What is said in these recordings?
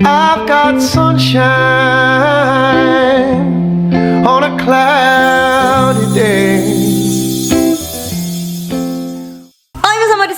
I've got sunshine on a cloudy day.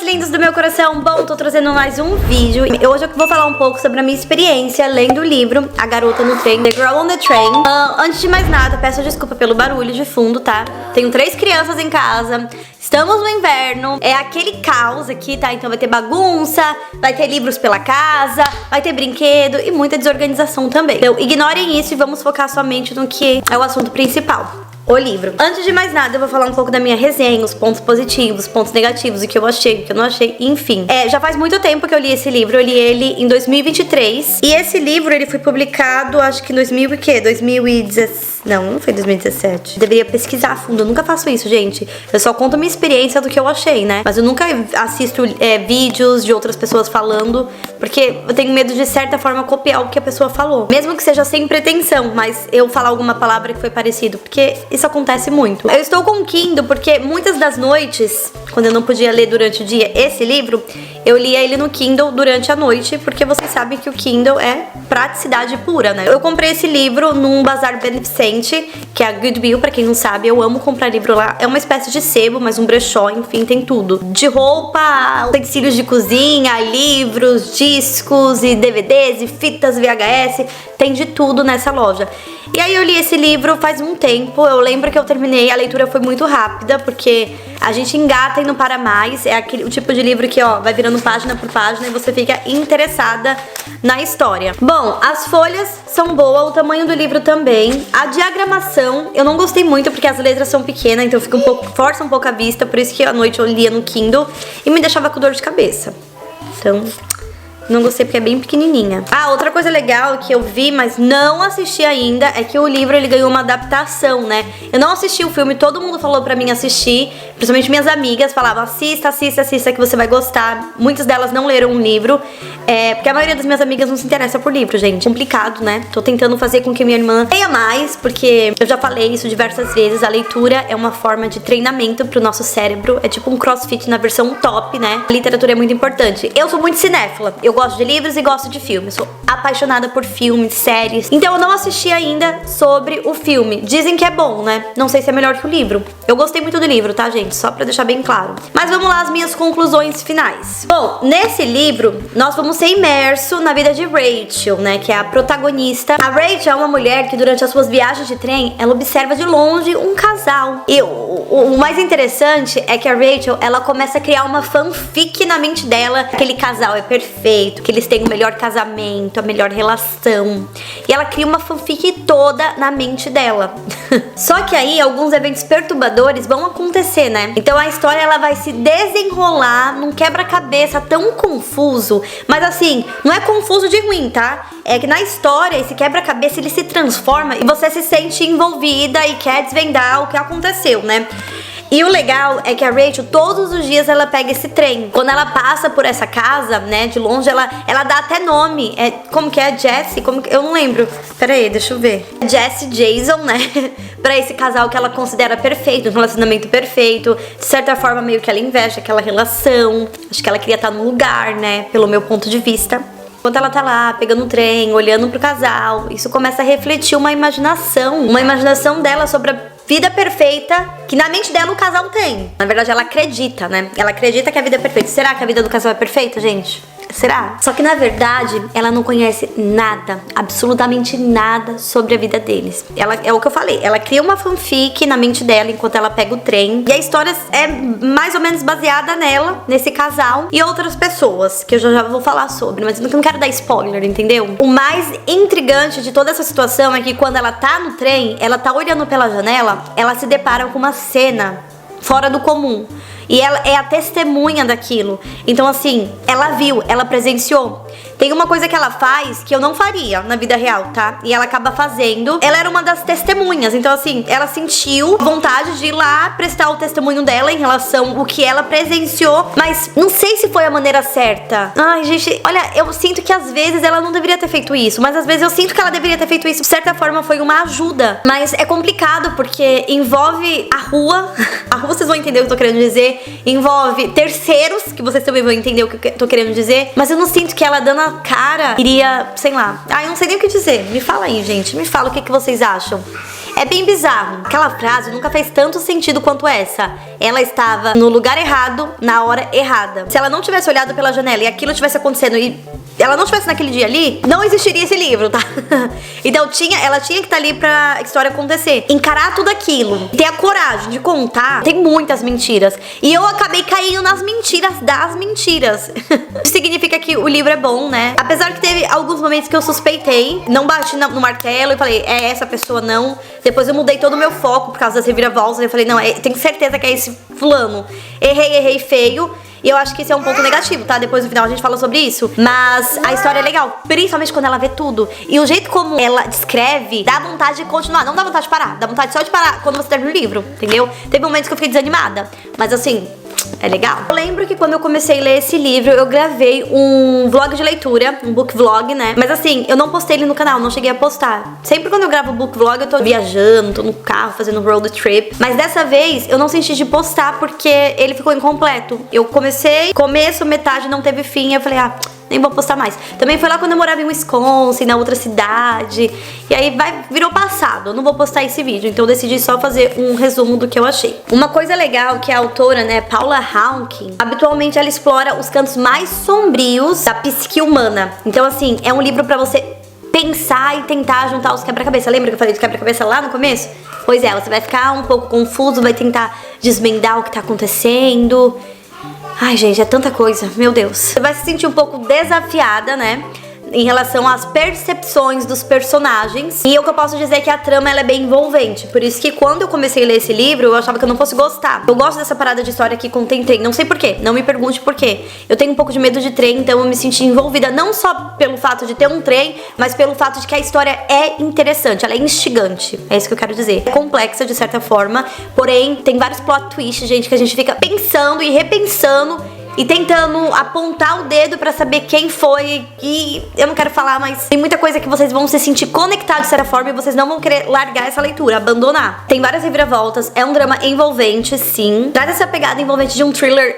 Lindos do meu coração, bom, tô trazendo mais um vídeo. Hoje eu vou falar um pouco sobre a minha experiência lendo o livro A Garota no Trem, The Girl on the Train. Antes de mais nada, peço desculpa pelo barulho de fundo, tá? Tenho 3 crianças em casa, estamos no inverno, é aquele caos aqui, tá? Então vai ter bagunça, vai ter livros pela casa, vai ter brinquedo e muita desorganização também. Então ignorem isso e vamos focar somente no que é o assunto principal. O livro. Antes de mais nada, eu vou falar um pouco da minha resenha, os pontos positivos, pontos negativos, o que eu achei, o que eu não achei, enfim. Já faz muito tempo que eu li esse livro, eu li ele em 2023. E esse livro, ele foi publicado, acho que em 2017. Não foi 2017. Deveria pesquisar a fundo, eu nunca faço isso, gente. Eu só conto a minha experiência do que eu achei, né? Mas eu nunca assisto vídeos de outras pessoas falando, porque eu tenho medo de certa forma copiar o que a pessoa falou. Mesmo que seja sem pretensão, mas eu falar alguma palavra que foi parecido, porque isso acontece muito. Eu estou com o Kindle porque muitas das noites, quando eu não podia ler durante o dia esse livro, eu lia ele no Kindle durante a noite, porque vocês sabem que o Kindle é praticidade pura, né? Eu comprei esse livro num bazar beneficente, que é a Goodwill, pra quem não sabe, eu amo comprar livro lá. É uma espécie de sebo, mas um brechó, enfim, tem tudo. De roupa, utensílios de cozinha, livros, discos e DVDs e fitas VHS, tem de tudo nessa loja. E aí eu li esse livro faz um tempo, eu lembro que eu terminei, a leitura foi muito rápida, porque a gente engata e não para mais, é o tipo de livro que, ó, vai virando página por página e você fica interessada na história. Bom, as folhas são boas, o tamanho do livro também, a diagramação, eu não gostei muito porque as letras são pequenas, então fica força um pouco a vista, por isso que à noite eu lia no Kindle e me deixava com dor de cabeça. Então, não gostei porque é bem pequenininha. Ah, outra coisa legal que eu vi, mas não assisti ainda, é que o livro, ele ganhou uma adaptação, né? Eu não assisti o filme, todo mundo falou pra mim assistir, principalmente minhas amigas falavam, assista que você vai gostar. Muitas delas não leram o livro, porque a maioria das minhas amigas não se interessa por livro, gente. Complicado, né? Tô tentando fazer com que minha irmã leia mais, porque eu já falei isso diversas vezes, a leitura é uma forma de treinamento pro nosso cérebro, é tipo um crossfit na versão top, né? A literatura é muito importante. Eu sou muito cinéfila, eu gosto de livros e gosto de filmes, sou apaixonada por filmes, séries. Então eu não assisti ainda sobre o filme. Dizem que é bom, né? Não sei se é melhor que o livro. Eu gostei muito do livro, tá, gente? Só pra deixar bem claro. Mas vamos lá, as minhas conclusões finais. Bom, nesse livro, nós vamos ser imersos na vida de Rachel, né? Que é a protagonista. A Rachel é uma mulher que durante as suas viagens de trem, ela observa de longe um casal. E o mais interessante é que a Rachel, ela começa a criar uma fanfic na mente dela. Aquele casal é perfeito, que eles têm o melhor casamento, a melhor relação. E ela cria uma fanfic toda na mente dela. Só que aí alguns eventos perturbadores vão acontecer, né? Então a história, ela vai se desenrolar num quebra-cabeça tão confuso. Mas assim, não é confuso de ruim, tá? É que na história, esse quebra-cabeça, ele se transforma e você se sente envolvida e quer desvendar o que aconteceu, né? E o legal é que a Rachel, todos os dias, ela pega esse trem. Quando ela passa por essa casa, né, de longe, ela dá até nome. Como que é? Jessie? Eu não lembro. Pera aí, deixa eu ver. Jessie Jason, né? Pra esse casal que ela considera perfeito, um relacionamento perfeito. De certa forma, meio que ela inveja aquela relação. Acho que ela queria estar no lugar, né? Pelo meu ponto de vista. Enquanto ela tá lá, pegando o trem, olhando pro casal, isso começa a refletir uma imaginação dela sobre a vida perfeita que na mente dela o casal tem. Na verdade, ela acredita, né? Ela acredita que a vida é perfeita. Será que a vida do casal é perfeita, gente? Será? Só que na verdade, ela não conhece nada, absolutamente nada sobre a vida deles. É o que eu falei, ela cria uma fanfic na mente dela enquanto ela pega o trem. E a história é mais ou menos baseada nela, nesse casal e outras pessoas, que eu já vou falar sobre, mas eu não quero dar spoiler, entendeu? O mais intrigante de toda essa situação é que quando ela tá no trem, ela tá olhando pela janela, ela se depara com uma cena fora do comum. E ela é a testemunha daquilo. Então assim, ela viu, ela presenciou. Tem uma coisa que ela faz que eu não faria na vida real, tá? E ela acaba fazendo. Ela era uma das testemunhas. Então assim, ela sentiu vontade de ir lá prestar o testemunho dela em relação ao que ela presenciou. Mas não sei se foi a maneira certa. Ai, gente, olha, eu sinto que às vezes ela não deveria ter feito isso. Mas às vezes eu sinto que ela deveria ter feito isso. De certa forma foi uma ajuda. Mas é complicado porque envolve a rua. A rua vocês vão entender o que eu tô querendo dizer. Envolve terceiros, que vocês também vão entender o que eu tô querendo dizer. Mas eu não sinto que ela dando cara iria, sei lá. Eu não sei nem o que dizer. Me fala aí, gente. Me fala o que vocês acham. É bem bizarro. Aquela frase nunca fez tanto sentido quanto essa. Ela estava no lugar errado, na hora errada. Se ela não tivesse olhado pela janela e aquilo tivesse acontecendo e ela não estivesse naquele dia ali, não existiria esse livro, tá? Então ela tinha que estar ali pra história acontecer. Encarar tudo aquilo. Ter a coragem de contar. Tem muitas mentiras. E eu acabei caindo nas mentiras das mentiras. Isso significa que o livro é bom, né? Apesar que teve alguns momentos que eu suspeitei. Não bati no martelo e falei, é essa pessoa não. Depois eu mudei todo o meu foco por causa das reviravoltas. Eu falei, não, tenho certeza que é esse fulano. Errei feio. E eu acho que esse é um ponto negativo, tá? Depois no final a gente fala sobre isso. Mas a história é legal, principalmente quando ela vê tudo. E o jeito como ela descreve, dá vontade de continuar. Não dá vontade de parar, dá vontade só de parar quando você termina o livro, entendeu? Teve momentos que eu fiquei desanimada. Mas assim, é legal. Eu lembro que quando eu comecei a ler esse livro, eu gravei um vlog de leitura, um book vlog, né? Mas assim, eu não postei ele no canal, não cheguei a postar. Sempre quando eu gravo book vlog, eu tô viajando, tô no carro, fazendo road trip. Mas dessa vez, eu não senti de postar porque ele ficou incompleto. Eu comecei, começo, metade, não teve fim. Eu falei, nem vou postar mais. Também foi lá quando eu morava em Wisconsin, na outra cidade. E aí virou passado. Eu não vou postar esse vídeo. Então eu decidi só fazer um resumo do que eu achei. Uma coisa legal que a autora, né, Paula Hawking, habitualmente ela explora os cantos mais sombrios da psique humana. Então assim, é um livro pra você pensar e tentar juntar os quebra-cabeça. Lembra que eu falei do quebra-cabeça lá no começo? Pois é, você vai ficar um pouco confuso, vai tentar desvendar o que tá acontecendo. Ai, gente, é tanta coisa, meu Deus. Você vai se sentir um pouco desafiada, né? Em relação às percepções dos personagens. E o que eu posso dizer é que a trama ela é bem envolvente. Por isso que quando eu comecei a ler esse livro, eu achava que eu não fosse gostar. Eu gosto dessa parada de história que contém trem. Não sei porquê, não me pergunte porquê. Eu tenho um pouco de medo de trem, então eu me senti envolvida. Não só pelo fato de ter um trem, mas pelo fato de que a história é interessante. Ela é instigante, é isso que eu quero dizer. É complexa de certa forma, porém tem vários plot twists, gente, que a gente fica pensando e repensando e tentando apontar o dedo pra saber quem foi. E eu não quero falar, mas tem muita coisa que vocês vão se sentir conectados de certa forma e vocês não vão querer largar essa leitura, abandonar. Tem várias reviravoltas, é um drama envolvente, sim. Traz essa pegada envolvente de um thriller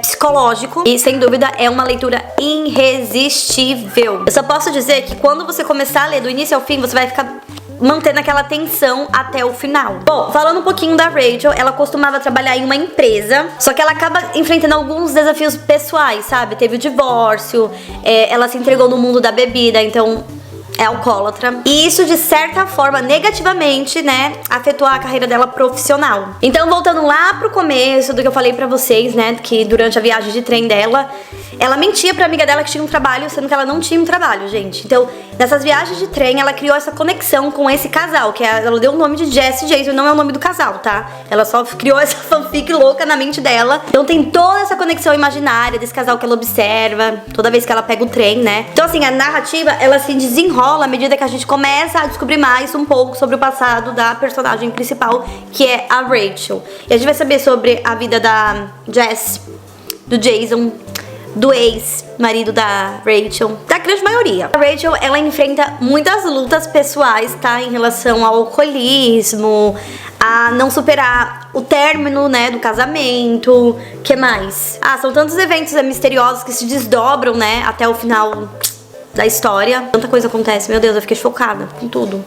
psicológico e, sem dúvida, é uma leitura irresistível. Eu só posso dizer que quando você começar a ler do início ao fim, você vai ficar mantendo aquela tensão até o final. Bom, falando um pouquinho da Rachel, ela costumava trabalhar em uma empresa, só que ela acaba enfrentando alguns desafios pessoais, sabe? Teve o divórcio, ela se entregou no mundo da bebida, então é alcoólatra. E isso, de certa forma, negativamente, né, afetou a carreira dela profissional. Então, voltando lá pro começo do que eu falei pra vocês, né, que durante a viagem de trem dela, ela mentia pra amiga dela que tinha um trabalho, sendo que ela não tinha um trabalho, gente. Então, nessas viagens de trem, ela criou essa conexão com esse casal, que ela deu o nome de Jess e Jason, não é o nome do casal, tá? Ela só criou essa fanfic louca na mente dela. Então tem toda essa conexão imaginária desse casal que ela observa toda vez que ela pega o trem, né? Então assim, a narrativa, ela se desenrola à medida que a gente começa a descobrir mais um pouco sobre o passado da personagem principal, que é a Rachel. E a gente vai saber sobre a vida da Jess, do Jason, do ex-marido da Rachel, da grande maioria. A Rachel, ela enfrenta muitas lutas pessoais, tá? Em relação ao alcoolismo, a não superar o término, né, do casamento. Que mais? São tantos eventos misteriosos que se desdobram, né, até o final da história. Tanta coisa acontece, meu Deus, eu fiquei chocada com tudo,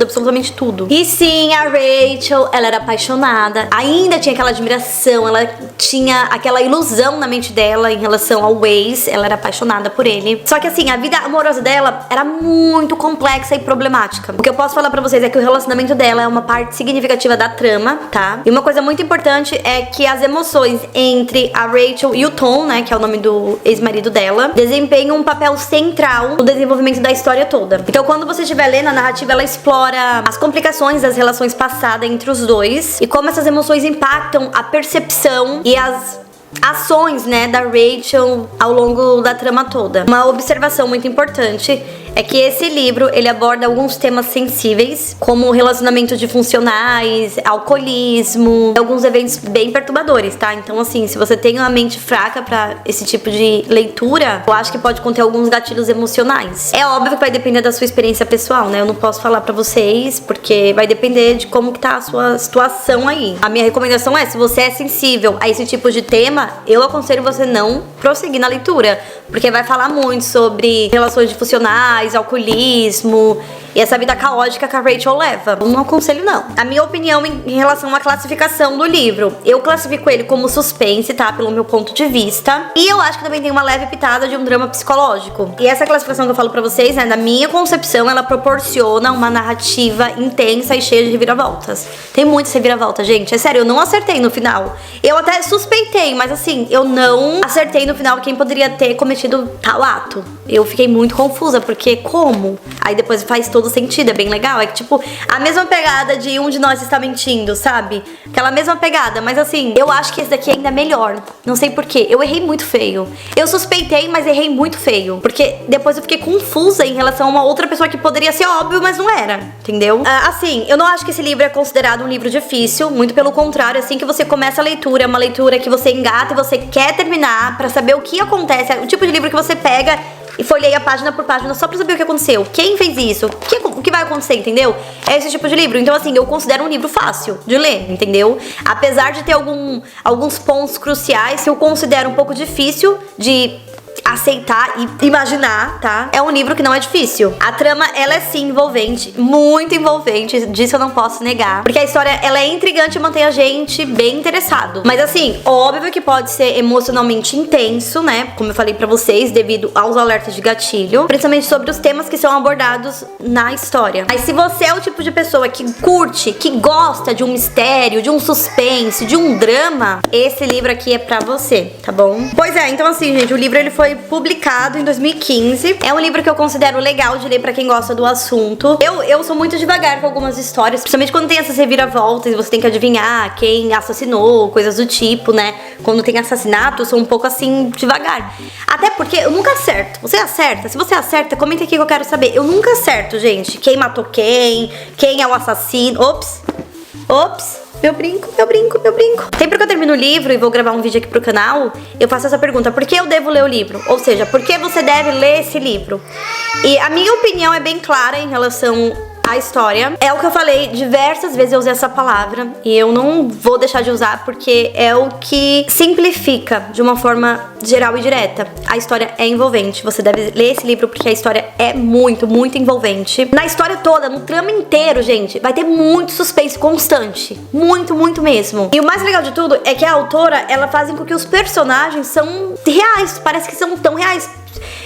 absolutamente tudo. E sim, a Rachel, ela era apaixonada, ainda tinha aquela admiração, ela tinha aquela ilusão na mente dela em relação ao ex, ela era apaixonada por ele. Só que assim, a vida amorosa dela era muito complexa e problemática. O que eu posso falar pra vocês é que o relacionamento dela é uma parte significativa da trama, tá? E uma coisa muito importante é que as emoções entre a Rachel e o Tom, né, que é o nome do ex-marido dela, desempenham um papel central no desenvolvimento da história toda. Então, quando você estiver lendo a narrativa, ela explora as complicações das relações passadas entre os dois e como essas emoções impactam a percepção e as ações, né, da Rachel ao longo da trama toda. Uma observação muito importante é que esse livro, ele aborda alguns temas sensíveis, como relacionamento disfuncionais, alcoolismo, alguns eventos bem perturbadores, tá? Então, assim, se você tem uma mente fraca pra esse tipo de leitura, eu acho que pode conter alguns gatilhos emocionais. É óbvio que vai depender da sua experiência pessoal, né? Eu não posso falar pra vocês, porque vai depender de como que tá a sua situação aí. A minha recomendação é, se você é sensível a esse tipo de tema, eu aconselho você não prosseguir na leitura, porque vai falar muito sobre relações disfuncionais, alcoolismo e essa vida caótica que a Rachel leva. Eu não aconselho, não. A minha opinião em relação à classificação do livro, eu classifico ele como suspense, tá? Pelo meu ponto de vista. E eu acho que também tem uma leve pitada de um drama psicológico. E essa classificação que eu falo pra vocês, né, na minha concepção, ela proporciona uma narrativa intensa e cheia de reviravoltas. Tem muitas reviravoltas, gente. É sério, eu não acertei no final. Eu até suspeitei, mas assim, eu não acertei no final quem poderia ter cometido tal ato. Eu fiquei muito confusa, porque como? Aí depois faz todo sentido, é bem legal. É que, tipo, a mesma pegada de um de nós está mentindo, sabe? Aquela mesma pegada, mas assim, eu acho que esse daqui ainda é melhor. Não sei porquê, eu errei muito feio. Eu suspeitei, mas errei muito feio. Porque depois eu fiquei confusa em relação a uma outra pessoa que poderia ser óbvio, mas não era, entendeu? Assim, eu não acho que esse livro é considerado um livro difícil, muito pelo contrário. Assim que você começa a leitura, é uma leitura que você engata e você quer terminar pra saber o que acontece. É o tipo de livro que você pega e folheia página por página só pra saber o que aconteceu. Quem fez isso? O que vai acontecer, entendeu? É esse tipo de livro. Então, assim, eu considero um livro fácil de ler, entendeu? Apesar de ter alguns pontos cruciais que eu considero um pouco difícil de aceitar e imaginar, tá? É um livro que não é difícil. A trama, ela é sim envolvente, muito envolvente, disso eu não posso negar, porque a história, ela é intrigante e mantém a gente bem interessado. Mas assim, óbvio que pode ser emocionalmente intenso, né? Como eu falei pra vocês, devido aos alertas de gatilho, principalmente sobre os temas que são abordados na história. Mas se você é o tipo de pessoa que curte, que gosta de um mistério, de um suspense, de um drama, esse livro aqui é pra você, tá bom? Pois é, então assim, gente, o livro ele foi publicado em 2015. É um livro que eu considero legal de ler pra quem gosta do assunto. Eu sou muito devagar com algumas histórias, principalmente quando tem essas reviravoltas e você tem que adivinhar quem assassinou, coisas do tipo, né? Quando tem assassinato, eu sou um pouco assim, devagar. Até porque eu nunca acerto. Você acerta? Se você acerta, comenta aqui que eu quero saber. Eu nunca acerto, gente. Quem matou quem é o assassino. Ops. Meu brinco. Sempre que eu termino o livro e vou gravar um vídeo aqui pro canal, eu faço essa pergunta: por que eu devo ler o livro? Ou seja, por que você deve ler esse livro? E a minha opinião é bem clara em relação à história. É o que eu falei diversas vezes, eu usei essa palavra e eu não vou deixar de usar, porque é o que simplifica de uma forma geral e direta. A história é envolvente, você deve ler esse livro porque a história é muito, muito envolvente. Na história toda, no trama inteiro, gente, vai ter muito suspense constante. Muito, muito mesmo. E o mais legal de tudo é que a autora, ela faz com que os personagens são reais, parece que são tão reais.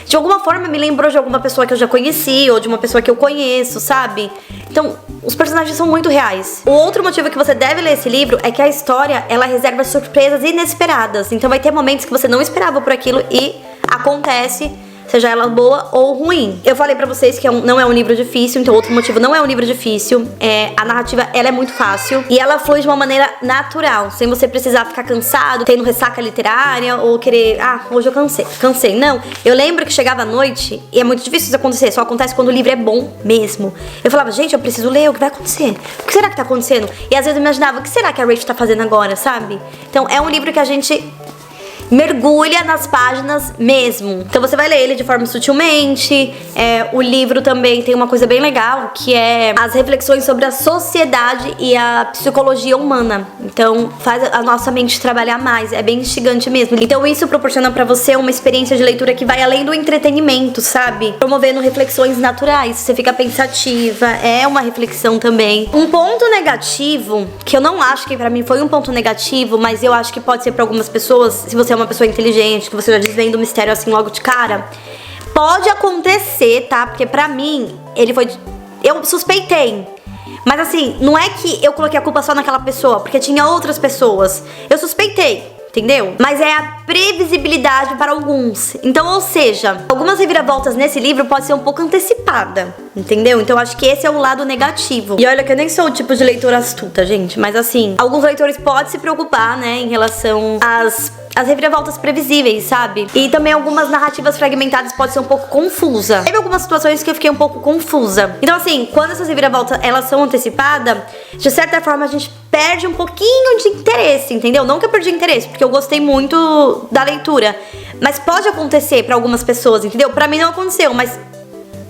De alguma forma me lembrou de alguma pessoa que eu já conheci, ou de uma pessoa que eu conheço, sabe? Então, os personagens são muito reais. O outro motivo que você deve ler esse livro é que a história, ela reserva surpresas inesperadas. Então vai ter momentos que você não esperava por aquilo e acontece, seja ela boa ou ruim. Eu falei pra vocês que não é um livro difícil, então outro motivo não é um livro difícil. A narrativa, ela é muito fácil e ela flui de uma maneira natural, sem você precisar ficar cansado, tendo ressaca literária ou querer, hoje eu cansei. Não, eu lembro que chegava à noite e é muito difícil isso acontecer, só acontece quando o livro é bom mesmo. Eu falava, gente, eu preciso ler, o que vai acontecer? O que será que tá acontecendo? E às vezes eu imaginava, o que será que a Rachel tá fazendo agora, sabe? Então é um livro que a gente mergulha nas páginas mesmo. Então você vai ler ele de forma sutilmente. O livro também tem uma coisa bem legal, que é as reflexões sobre a sociedade e a psicologia humana. Então faz a nossa mente trabalhar mais, é bem instigante mesmo. Então isso proporciona pra você uma experiência de leitura que vai além do entretenimento, sabe? Promovendo reflexões naturais, você fica pensativa, é uma reflexão também. Um ponto negativo, que eu não acho que pra mim foi um ponto negativo, mas eu acho que pode ser pra algumas pessoas, se você é uma pessoa inteligente, que você já desvenda o mistério assim logo de cara, pode acontecer, tá? Porque pra mim, eu suspeitei. Mas assim, não é que eu coloquei a culpa só naquela pessoa, porque tinha outras pessoas. Eu suspeitei, entendeu? Mas é a previsibilidade para alguns. Então, ou seja, algumas reviravoltas nesse livro pode ser um pouco antecipada, entendeu? Então acho que esse é o lado negativo. E olha que eu nem sou o tipo de leitora astuta, gente, mas assim, alguns leitores podem se preocupar, né, em relação às as reviravoltas previsíveis, sabe? E também algumas narrativas fragmentadas pode ser um pouco confusa. Teve algumas situações que eu fiquei um pouco confusa. Então assim, quando essas reviravoltas, elas são antecipadas, de certa forma a gente perde um pouquinho de interesse, entendeu? Não que eu perdi interesse, porque eu gostei muito da leitura. Mas pode acontecer pra algumas pessoas, entendeu? Pra mim não aconteceu, mas...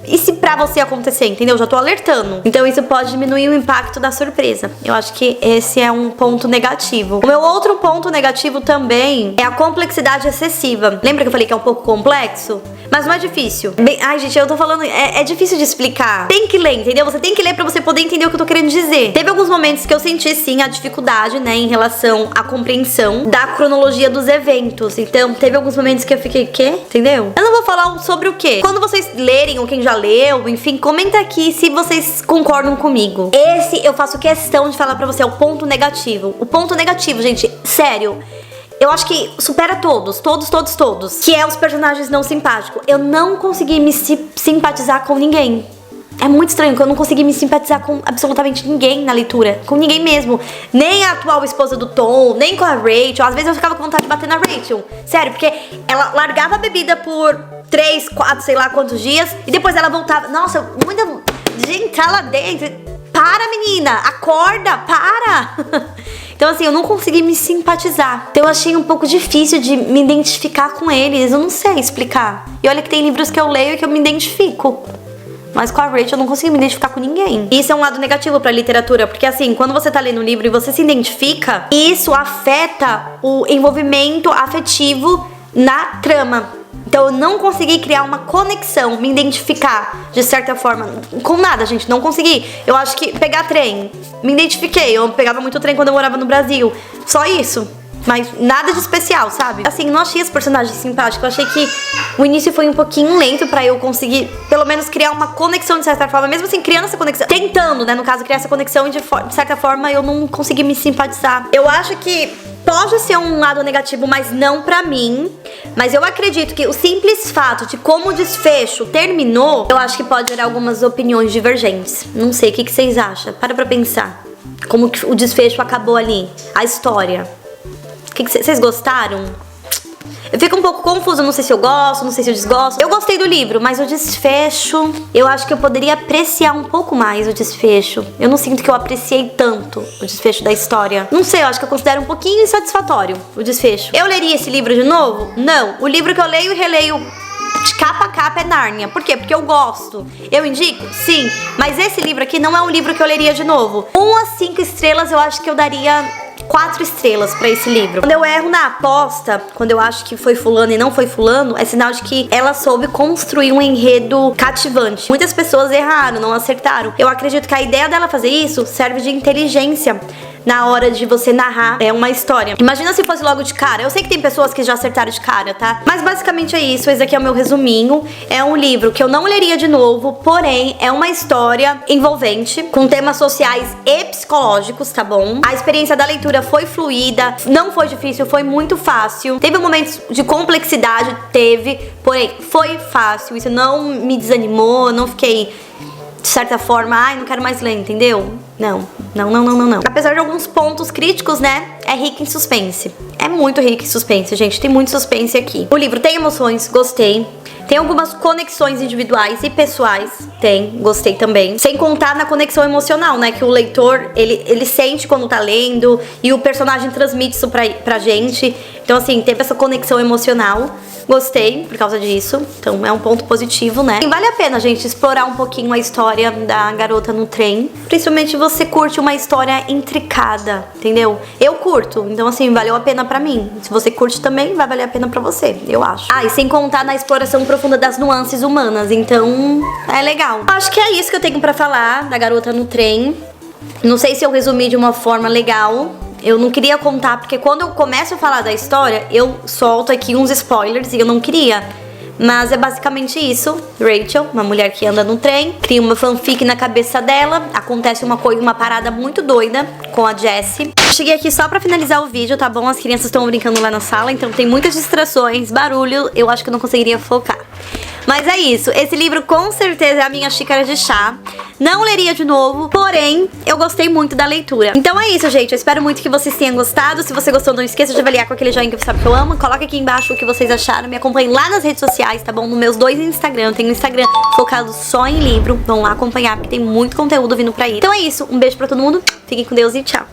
E se pra você acontecer, entendeu? Já tô alertando. Então isso pode diminuir o impacto da surpresa. Eu acho que esse é um ponto negativo. O meu outro ponto negativo também é a complexidade excessiva. Lembra que eu falei que é um pouco complexo? Mas não é difícil. Bem, ai, gente, eu tô falando... É difícil de explicar. Tem que ler, entendeu? Você tem que ler pra você poder entender o que eu tô querendo dizer. Teve alguns momentos que eu senti, sim, a dificuldade, né? Em relação à compreensão da cronologia dos eventos. Então, teve alguns momentos que eu fiquei... Quê? Entendeu? Eu não vou falar sobre o quê. Quando vocês lerem, ou quem já leu, enfim, comenta aqui se vocês concordam comigo. Esse eu faço questão de falar pra você, é o ponto negativo. O ponto negativo, gente, sério... Eu acho que supera todos. Que é os personagens não simpáticos. Eu não consegui me simpatizar com ninguém. É muito estranho que eu não consegui me simpatizar com absolutamente ninguém na leitura. Com ninguém mesmo. Nem a atual esposa do Tom, nem com a Rachel. Às vezes eu ficava com vontade de bater na Rachel. Sério, porque ela largava a bebida por 3, 4, sei lá quantos dias. E depois ela voltava. Nossa, muita gente tá lá dentro. Para, menina! Acorda! Para! Então assim, eu não consegui me simpatizar. Então eu achei um pouco difícil de me identificar com eles. Eu não sei explicar. E olha que tem livros que eu leio e que eu me identifico. Mas com a Rachel eu não consegui me identificar com ninguém. Isso é um lado negativo pra literatura. Porque assim, quando você tá lendo um livro e você se identifica, isso afeta o envolvimento afetivo na trama. Então eu não consegui criar uma conexão, me identificar de certa forma com nada, gente, não consegui. Eu acho que pegar trem, me identifiquei, eu pegava muito trem quando eu morava no Brasil. Só isso, mas nada de especial, sabe? Assim, não achei os personagens simpáticos, eu achei que o início foi um pouquinho lento pra eu conseguir, pelo menos, criar uma conexão de certa forma. Mesmo assim, criando essa conexão, tentando, né, no caso, criar essa conexão e de certa forma eu não consegui me simpatizar. Eu acho que pode ser um lado negativo, mas não pra mim. Mas eu acredito que o simples fato de como o desfecho terminou, eu acho que pode gerar algumas opiniões divergentes. Não sei, o que vocês acham? Para pra pensar. Como que o desfecho acabou ali, a história. Vocês gostaram? Eu fico um pouco confusa, não sei se eu gosto, não sei se eu desgosto. Eu gostei do livro, mas o desfecho... Eu acho que eu poderia apreciar um pouco mais o desfecho. Eu não sinto que eu apreciei tanto o desfecho da história. Não sei, eu acho que eu considero um pouquinho insatisfatório o desfecho. Eu leria esse livro de novo? Não. O livro que eu leio e releio de capa a capa é Nárnia. Por quê? Porque eu gosto. Eu indico? Sim. Mas esse livro aqui não é um livro que eu leria de novo. 1 a 5 estrelas eu acho que eu daria 4 estrelas pra esse livro. Quando eu erro na aposta, quando eu acho que foi fulano e não foi fulano, é sinal de que ela soube construir um enredo cativante. Muitas pessoas erraram, não acertaram. Eu acredito que a ideia dela fazer isso serve de inteligência na hora de você narrar uma história. Imagina se fosse logo de cara. Eu sei que tem pessoas que já acertaram de cara, tá? Mas basicamente é isso. Esse aqui é o meu resuminho. É um livro que eu não leria de novo, porém é uma história envolvente, com temas sociais e psicológicos, tá bom? A experiência da leitura foi fluida, não foi difícil, foi muito fácil. Teve momentos de complexidade, porém foi fácil. Isso não me desanimou, não fiquei de certa forma, ai, não quero mais ler, entendeu? Não. Apesar de alguns pontos críticos, né? É rico em suspense. É muito rico em suspense, gente. Tem muito suspense aqui. O livro tem emoções, gostei. Tem algumas conexões individuais e pessoais. Gostei também. Sem contar na conexão emocional, né? Que o leitor, ele sente quando tá lendo. E o personagem transmite isso pra gente. Então, assim, teve essa conexão emocional. Gostei por causa disso. Então, é um ponto positivo, né? E vale a pena, gente, explorar um pouquinho a história da garota no trem. Principalmente se você curte uma história intricada, entendeu? Eu curto. Então, assim, valeu a pena pra mim. Se você curte também, vai valer a pena pra você, eu acho. Ah, e sem contar na exploração profunda das nuances humanas. Então, é legal. Acho que é isso que eu tenho pra falar da garota no trem. Não sei se eu resumi de uma forma legal. Eu não queria contar, porque quando eu começo a falar da história, eu solto aqui uns spoilers e eu não queria. Mas é basicamente isso. Rachel, uma mulher que anda no trem, cria uma fanfic na cabeça dela. Acontece uma parada muito doida com a Jessie. Cheguei aqui só pra finalizar o vídeo, tá bom? As crianças estão brincando lá na sala, então tem muitas distrações, barulho. Eu acho que eu não conseguiria focar. Mas é isso, esse livro com certeza é a minha xícara de chá. Não leria de novo, porém, eu gostei muito da leitura. Então é isso, gente, eu espero muito que vocês tenham gostado. Se você gostou, não esqueça de avaliar com aquele joinha que você sabe que eu amo. Coloca aqui embaixo o que vocês acharam. Me acompanhem lá nas redes sociais, tá bom? Nos meus 2 Instagram, tem um Instagram focado só em livro. Vão lá acompanhar, porque tem muito conteúdo vindo pra aí. Então é isso, um beijo pra todo mundo, fiquem com Deus e tchau!